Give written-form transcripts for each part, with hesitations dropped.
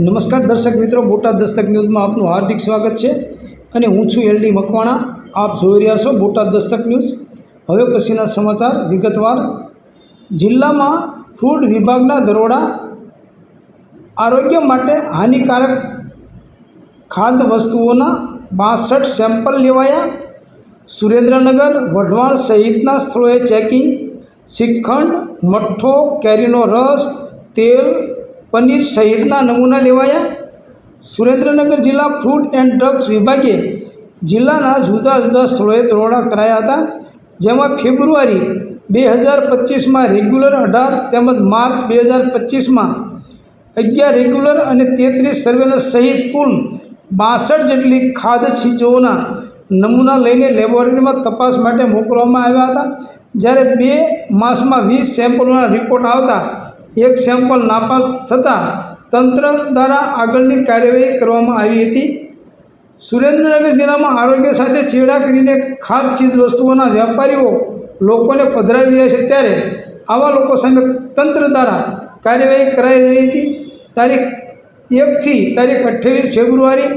નમસ્કાર દર્શક મિત્રો, બોટાદ દસ્તક ન્યૂઝમાં આપનું હાર્દિક સ્વાગત છે અને હું છું એલડી મકવાણા। આપ જોઈ રહ્યા છો બોટાદ દસ્તક ન્યૂઝ। હવે પછીના સમાચાર વિગતવાર। જિલ્લામાં ફૂડ વિભાગના દરોડા। આરોગ્ય માટે હાનિકારક ખાદ્ય વસ્તુઓના 62 સેમ્પલ લેવાયા। સુરેન્દ્રનગર, વઢવાણ સહિતના સ્થળોએ ચેકિંગ। શ્રીખંડ, મઠ્ઠો, કેરીનો રસ, તેલ, પનીર સહિતના નમૂના લેવાયા। સુરેન્દ્રનગર જિલ્લા ફૂડ એન્ડ ડ્રગ્સ વિભાગે જિલ્લાના જુદા જુદા સ્થળોએ દરોડા કરાયા હતા, જેમાં ફેબ્રુઆરી 2025માં રેગ્યુલર 18 તેમજ માર્ચ 2025માં 11 રેગ્યુલર અને 33 સર્વેલન્સ સહિત કુલ 62 જેટલી ખાદ્ય ચીજોના નમૂના લઈને લેબોરેટરીમાં તપાસ માટે મોકલવામાં આવ્યા હતા। જ્યારે 2 માસમાં 20 સેમ્પલોના રિપોર્ટ આવતા એક સેમ્પલ નાપાસ થતાં તંત્ર દ્વારા આગળની કાર્યવાહી કરવામાં આવી હતી। સુરેન્દ્રનગર જિલ્લામાં આરોગ્ય સાથે ચેડા કરીને ખાદ્ય ચીજવસ્તુઓના વેપારીઓ લોકોને પધરાવી રહ્યા છે, ત્યારે આવા લોકો સામે તંત્ર દ્વારા કાર્યવાહી કરાઈ રહી હતી। તારીખ 1 થી તારીખ 28 ફેબ્રુઆરી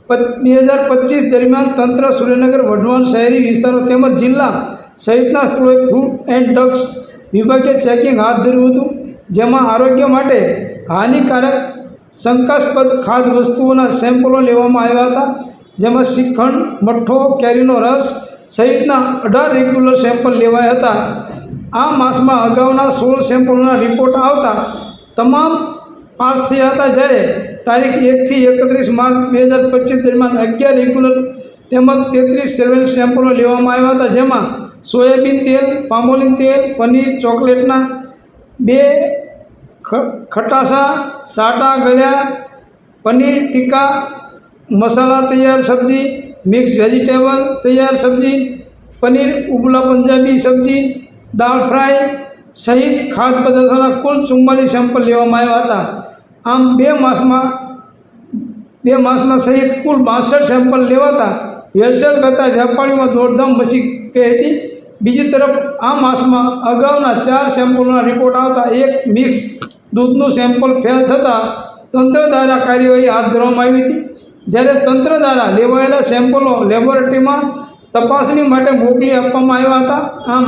2025 દરમિયાન તંત્ર સુરેન્દ્રનગર, વઢવાણ શહેરી વિસ્તારો તેમજ જિલ્લા સહિતના સ્થળોએ ફૂડ એન્ડ ડ્રગ્સ વિભાગે ચેકિંગ હાથ ધર્યું હતું, જેમાં આરોગ્ય માટે હાનિકારક શંકાસ્પદ ખાદ્ય વસ્તુઓના સેમ્પલો લેવામાં આવ્યા હતા, જેમાં શ્રીખંડ, મઠ્ઠો, કેરીનો રસ સહિતના 18 રેગ્યુલર સેમ્પલ લેવાયા હતા। આ માસમાં અગાઉના 16 સેમ્પલોના રિપોર્ટ આવતા તમામ પાસ થયા હતા, જ્યારે તારીખ 1 થી 31 માર્ચ 2025 દરમિયાન 11 રેગ્યુલર તેમજ 33 સર્વેલન્સ સેમ્પલો લેવામાં આવ્યા હતા, જેમાં સોયાબીન તેલ, પામોલીન તેલ, પનીર, ચોકલેટના 2 ખટાસા, સાટા ગળ્યા, પનીર ટીકા મસાલા તૈયાર સબ્જી, મિક્સ વેજીટેબલ તૈયાર સબ્જી, પનીર ઉબલા પંજાબી સબ્જી, દાળ ફ્રાય સહિત ખાદ્ય પદાર્થોના કુલ 44 સેમ્પલ લેવામાં આવ્યા હતા। આમ 2 માસમાં સહિત કુલ 62 સેમ્પલ લેવાતા ભેળસેળ કરતા વેપારીઓમાં દોડધામ મચી ગઈ હતી। બીજી તરફ આ માસમાં અગાઉના 4 સેમ્પલોના રિપોર્ટ આવતા એક મિક્સ દૂધનું સેમ્પલ ફેલ થતાં તંત્ર દ્વારા કાર્યવાહી હાથ ધરવામાં આવી હતી, જ્યારે તંત્ર દ્વારા લેવાયેલા સેમ્પલો લેબોરેટરીમાં તપાસણી માટે મોકલી આપવામાં આવ્યા હતા। આમ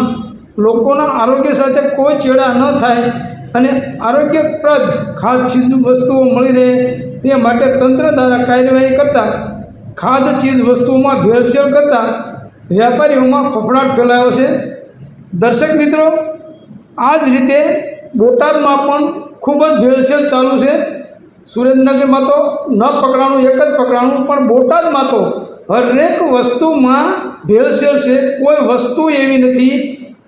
લોકોના આરોગ્ય સાથે કોઈ ચેડા ન થાય અને આરોગ્યપ્રદ ખાદ્ય ચીજ વસ્તુઓ મળી રહે તે માટે તંત્ર દ્વારા કાર્યવાહી કરતાં ખાદ્ય ચીજ વસ્તુઓમાં ભેળસેળ કરતાં વેપારીઓમાં ફફડાટ ફેલાયો છે। દર્શક મિત્રો, આ જ રીતે બોટાદમાં પણ ખૂબ જ ભેળસેળ ચાલુ છે। સુરેન્દ્રનગરમાં તો ન પકડાણું એક જ પકડાણું, પણ બોટાદમાં તો હરેક વસ્તુમાં ભેળસેળ છે। કોઈ વસ્તુ એવી નથી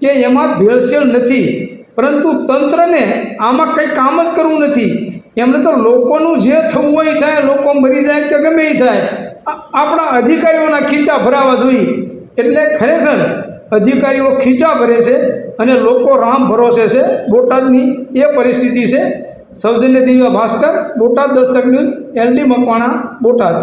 કે એમાં ભેળસેળ નથી, પરંતુ તંત્રને આમાં કંઈ કામ જ કરવું નથી। એમને તો લોકોનું જે થવું હોય એ થાય, લોકો મરી જાય કે ગમે એ થાય, આપણા અધિકારીઓના ખીચા ભરાવા જોઈએ। એટલે ખરેખર અધિકારીઓ ખીચા ભરે છે અને લોકો રામ ભરોસે છે। બોટાદની એ પરિસ્થિતિ છે। સૌજન્ય દિવ્ય ભાસ્કર, બોટાદ દસ્તક ન્યૂઝ, એલડી મકવાણા, બોટાદ।